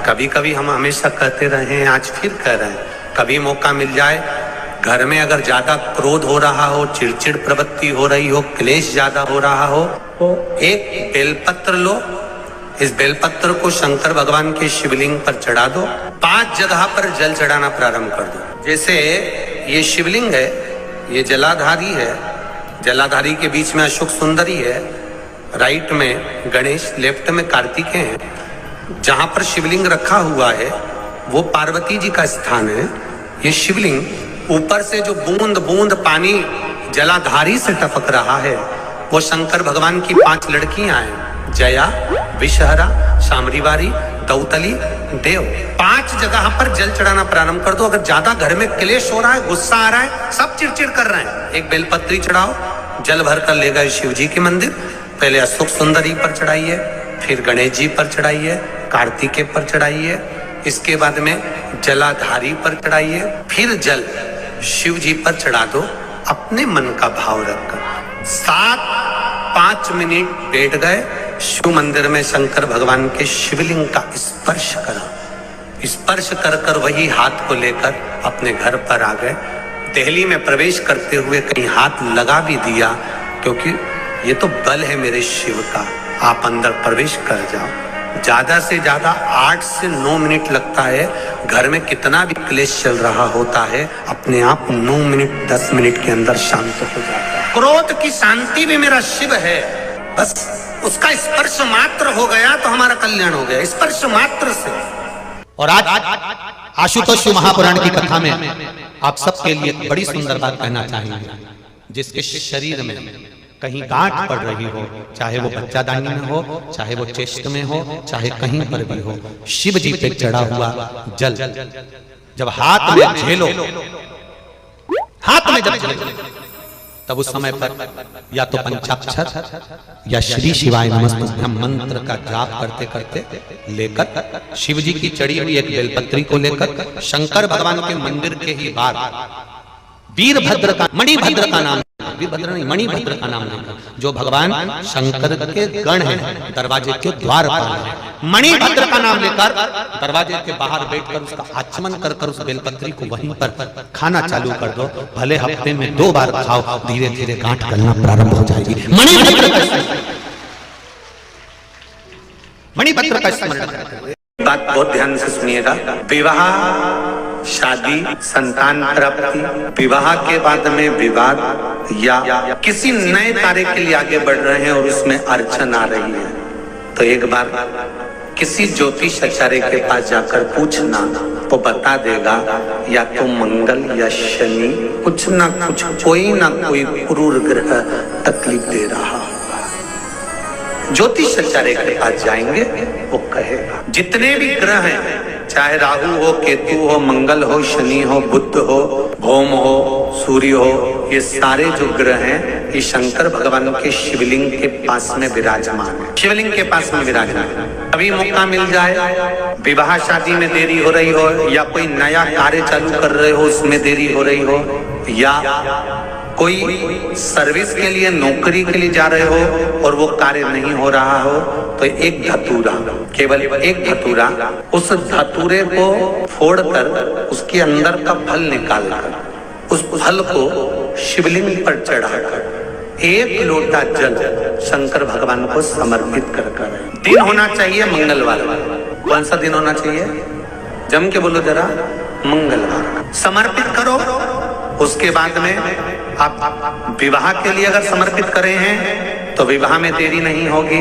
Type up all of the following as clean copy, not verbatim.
कभी कभी हम हमेशा कहते रहे हैं, आज फिर कह रहे हैं, कभी मौका मिल जाए, घर में अगर ज्यादा क्रोध हो रहा हो, चिड़चिड़ प्रवृत्ति हो रही हो, क्लेश ज्यादा हो रहा हो, तो एक बेलपत्र लो, इस बेलपत्र को शंकर भगवान के शिवलिंग पर चढ़ा दो, 5 जगह पर जल चढ़ाना प्रारंभ कर दो। जैसे ये शिवलिंग है, ये जलाधारी है, जलाधारी के बीच में अशोक सुंदरी है, राइट में गणेश, लेफ्ट में कार्तिकेय है। जहां पर शिवलिंग रखा हुआ है वो पार्वती जी का स्थान है। ये शिवलिंग ऊपर से जो बूंद बूंद पानी जलाधारी से टपक रहा है वो शंकर भगवान की 5 लड़कियां हैं, जया, विषहरा, शामरीवारी, दौतली, देव। 5 जगह पर जल चढ़ाना प्रारंभ कर दो। अगर ज्यादा घर में क्लेश हो रहा है, गुस्सा आ रहा है, सब चिड़चिड़ कर रहे हैं, एक बेलपत्री चढ़ाओ, जल भर कर ले गए शिव जी के मंदिर, पहले अशोक सुंदरी पर चढ़ाइए, फिर गणेश जी पर चढ़ाइए, कार्तिकेय पर चढ़ाइए, इसके बाद में जलाधारी पर चढ़ाइए, फिर जल शिव जी पर चढ़ा दो, अपने मन का भाव रखकर। 5 मिनट बैठ गए, शिव मंदिर में शंकर भगवान के शिवलिंग का स्पर्श करा, स्पर्श कर कर वही हाथ को लेकर अपने घर पर आ गए। दिल्ली में प्रवेश करते हुए कहीं हाथ लगा भी दिया, क्योंकि ये तो बल है मेरे शिव का, आप अंदर प्रवेश कर जाओ। ज्यादा से ज्यादा 8 से 9 मिनट लगता है। घर में कितना भी क्लेश चल रहा होता है, अपने आप 9 मिनट 10 मिनट के अंदर शांत हो जाता है। क्रोध की शांति भी मेरा शिव है, बस उसका स्पर्श मात्र हो गया तो हमारा कल्याण हो गया, स्पर्श मात्र से। और आज आशुतोष महापुराण की कथा में आप सबके लिए एक बड़ी सुंदर बात कहना चाहेंगे। जिसके शरीर में कहीं गांठ पड़ रही हो, चाहे वो बच्चादानी में हो, चाहे वो चेस्ट में हो, चाहे कहीं पर भी हो, शिव जी पे चढ़ा हुआ जल जब हाथ में झेलो, हाथ में जब झेलो, तब उस समय पर या तो पंचाक्षर या श्री शिवाय नमस्तुभ्यम मंत्र का जाप करते करते लेकर शिव जी की चढ़ी हुई एक बेलपत्री को लेकर शंकर भगवान के मंदिर के ही बाहर वीरभद्र का, मणिभद्र का नाम, वीरभद्र नहीं मणिभद्र का नाम लेकर, जो भगवान शंकर के गण हैं, दरवाजे के द्वार पर हैं, मणिभद्र का नाम लेकर दरवाजे के बाहर बैठकर उसका आचमन कर कर उस बेलपत्री को वहीं पर खाना चालू कर दो। भले हफ्ते में 2 बार खाओ, धीरे धीरे गांठ गलना प्रारंभ हो जाएगी। मणिभद्र का स्मरण करते। बात बहुत ध्यान से सुनिएगा। विवाह, शादी, संतान प्राप्ति, विवाह के बाद में विवाद या किसी नए कार्य के लिए आगे बढ़ रहे हैं और उसमें अड़चन आ रही है, तो एक बार किसी ज्योतिष आचार्य के पास जाकर पूछना, वो बता देगा या तो मंगल या शनि कुछ ना कुछ, कोई ना कोई क्रूर ग्रह तकलीफ दे रहा होगा। ज्योतिष आचार्य के पास जाएंगे, वो कहेगा। जितने भी ग्रह हैं, चाहे राहु हो, केतु हो, मंगल हो, शनि हो, बुध हो, भौम हो, सूर्य हो, ये सारे जो ग्रह हैं ये शंकर भगवान के शिवलिंग के पास में विराजमान है, शिवलिंग के पास में विराजमान है। अभी मौका मिल जाए, विवाह शादी में देरी हो रही हो, या कोई नया कार्य चालू कर रहे हो उसमें देरी हो रही हो, या कोई सर्विस के लिए, नौकरी के लिए जा रहे हो और वो कार्य नहीं हो रहा हो, तो एक धतूरा, केवल एक धतूरा, उस धतूरे को फोड़कर उसके अंदर का फल निकालकर उस फल को शिवलिंग पर चढ़ाकर 1 लोटा जल शंकर भगवान को समर्पित कर। दिन होना चाहिए मंगलवार। कौन सा दिन होना चाहिए? जम के बोलो जरा, मंगलवार समर्पित करो। उसके बाद में आप विवाह के लिए अगर समर्पित करे हैं तो विवाह में देरी नहीं होगी।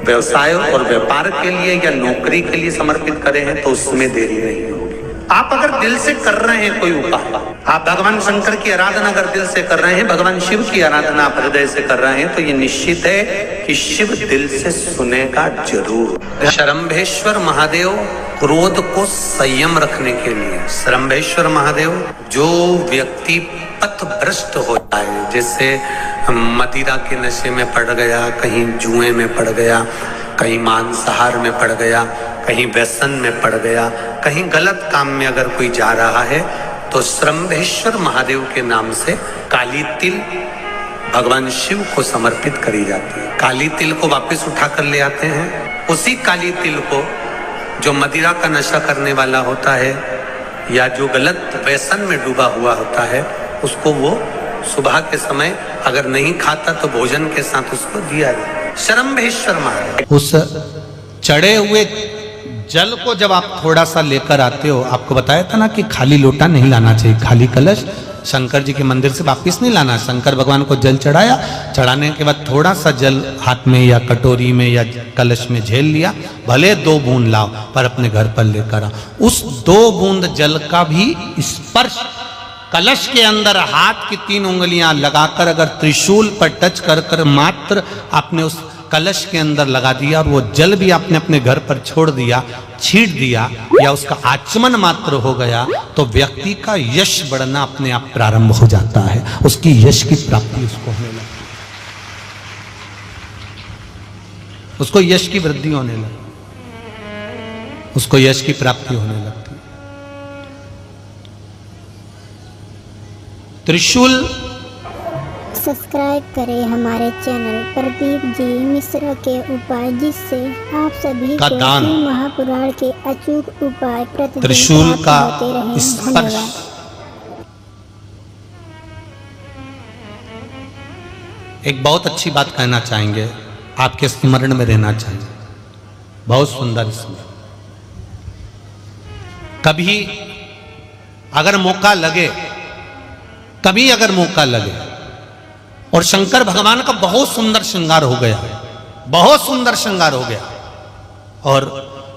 व्यवसाय और व्यापार के लिए या नौकरी के लिए समर्पित करे हैं तो उसमें देरी नहीं होगी। आप अगर दिल से कर रहे हैं कोई उपाय, आप भगवान शंकर की आराधना अगर दिल से कर रहे हैं, भगवान शिव की आराधना आप हृदय से कर रहे हैं, तो ये निश्चित है कि शिव दिल से सुनेगा जरूर। शरंभेश्वर महादेव क्रोध को संयम रखने के लिए, शरंभेश्वर महादेव, जो व्यक्ति पथ भ्रष्ट हो जाए, जैसे मदिरा के नशे में पड़ गया, कहीं जुए में पड़ गया, कहीं मांसाहार में पड़ गया, कहीं व्यसन में पड़ गया, कहीं गलत काम में अगर कोई जा रहा है, तो शरंभेश्वर महादेव के नाम से काली तिल भगवान शिव को समर्पित करी जाती है। काली तिल को वापस उठाकर ले आते हैं। उसी काली तिल को जो मदिरा का नशा करने वाला होता है या जो गलत व्यसन में डूबा हुआ होता है, उसको वो सुबह के समय अगर नहीं खाता तो भोजन के साथ उसको दिया जाए। शरम्भेश्वर महाराज, उस चढ़े हुए जल को जब आप थोड़ा सा लेकर आते हो, आपको बताया था ना कि खाली लोटा नहीं लाना चाहिए, खाली कलश शंकर जी के मंदिर से वापिस नहीं लाना। शंकर भगवान को जल चढ़ाया, चढ़ाने के बाद थोड़ा सा जल हाथ में या कटोरी में या कलश में झेल लिया, भले 2 बूंद लाओ पर अपने घर पर लेकर आओ। उस 2 बूंद जल का भी स्पर्श कलश के अंदर हाथ की 3 उंगलियां लगाकर अगर त्रिशूल पर टच कर कर मात्र आपने उस कलश के अंदर लगा दिया और वो जल भी आपने अपने घर पर छोड़ दिया, छीट दिया या उसका आचमन मात्र हो गया, तो व्यक्ति का यश बढ़ना अपने आप प्रारंभ हो जाता है, उसकी यश की प्राप्ति उसको होने लगती है, उसको यश की वृद्धि होने लगती, उसको यश की प्राप्ति होने लगती। त्रिशूल सब्सक्राइब करें हमारे चैनल प्रदीप जी मिश्रा के उपाय, जिससे आप सभी का को दान, शिव महापुराण के अचूक उपाय प्रतिदिन त्रिशूल प्राप्त का होते रहें। स्पर्श, धन्यवाद। एक बहुत अच्छी बात कहना चाहेंगे, आपके स्मरण में रहना चाहिए, बहुत सुंदर स्मरण। कभी अगर मौका लगे, कभी अगर मौका लगे, और शंकर भगवान का बहुत सुंदर श्रृंगार हो गया, बहुत सुंदर श्रृंगार हो गया, और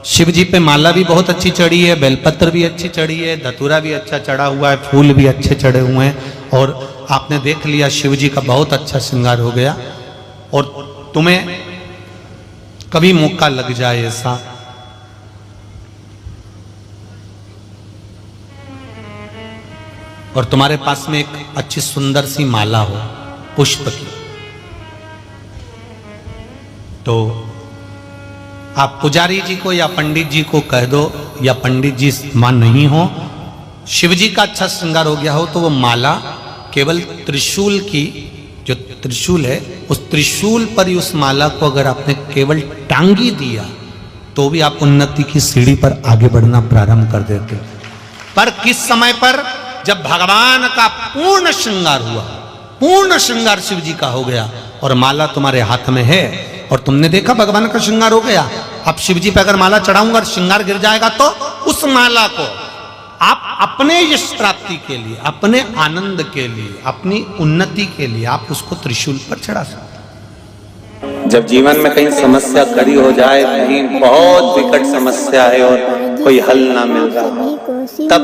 शिव जी पे माला भी बहुत अच्छी चढ़ी है, बेलपत्र भी अच्छी चढ़ी है, धतूरा भी अच्छा चढ़ा हुआ है, फूल भी अच्छे चढ़े हुए हैं, और आपने देख लिया शिव जी का बहुत अच्छा श्रृंगार हो गया, और तुम्हें कभी मौका लग जाए ऐसा, और तुम्हारे पास में एक अच्छी सुंदर सी माला हो पुष्प की, तो आप पुजारी जी को या पंडित जी को कह दो, या पंडित जी मान नहीं हो, शिव जी का अच्छा श्रृंगार हो गया हो, तो वो माला केवल त्रिशूल की, जो त्रिशूल है उस त्रिशूल पर ही उस माला को अगर आपने केवल टांगी दिया तो भी आप उन्नति की सीढ़ी पर आगे बढ़ना प्रारंभ कर देते। पर किस समय पर? जब भगवान का पूर्ण श्रृंगार हुआ, पूर्ण श्रृंगार शिव जी का हो गया और माला तुम्हारे हाथ में है, और तुमने देखा भगवान का श्रृंगार हो गया। अब शिव जी पे अगर माला चढ़ाऊंगा और श्रृंगार गिर जाएगा, तो उस माला को आप अपने यश प्राप्ति के लिए, अपने आनंद के लिए, अपनी उन्नति के लिए आप उसको त्रिशूल पर चढ़ा सकते। जब जीवन में कहीं समस्या खड़ी हो जाए, कहीं बहुत विकट समस्या है और कोई हल ना मिल रहा हो, तब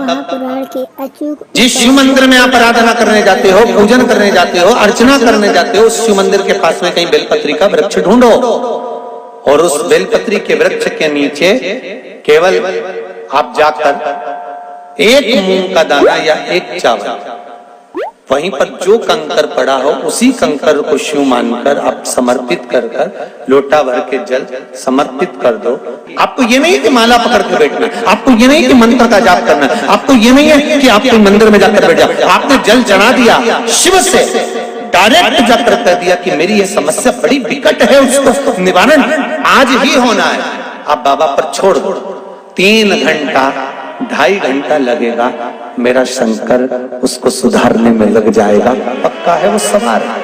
जिस शिव मंदिर में आप आराधना करने जाते हो, पूजन करने जाते हो, अर्चना करने जाते हो, उस शिव मंदिर के पास में कहीं बेलपत्री का वृक्ष ढूंढो, और उस बेलपत्री के वृक्ष के नीचे केवल आप जाकर एक मूंग का दाना या एक चावल, वहीं पर जो कंकर पड़ा हो उसी कंकर को शिव मानकर आप समर्पित कर कर लोटा भर के जल समर्पित कर दो। आपको ये नहीं कि माला पकड़ के बैठना, आपको ये नहीं कि मंत्र का जाप करना, आपको ये नहीं है कि आप मंदिर में जाकर बैठ जाओ, आपने जल चढ़ा दिया, शिव से डायरेक्ट जाकर कह दिया कि मेरी ये समस्या बड़ी विकट है, उसको निवारण आज ही होना है, आप बाबा पर छोड़ दो। 3 घंटा 2.5 घंटा लगेगा, मेरा शंकर उसको सुधारने में लग जाएगा, पक्का है वो सवार है।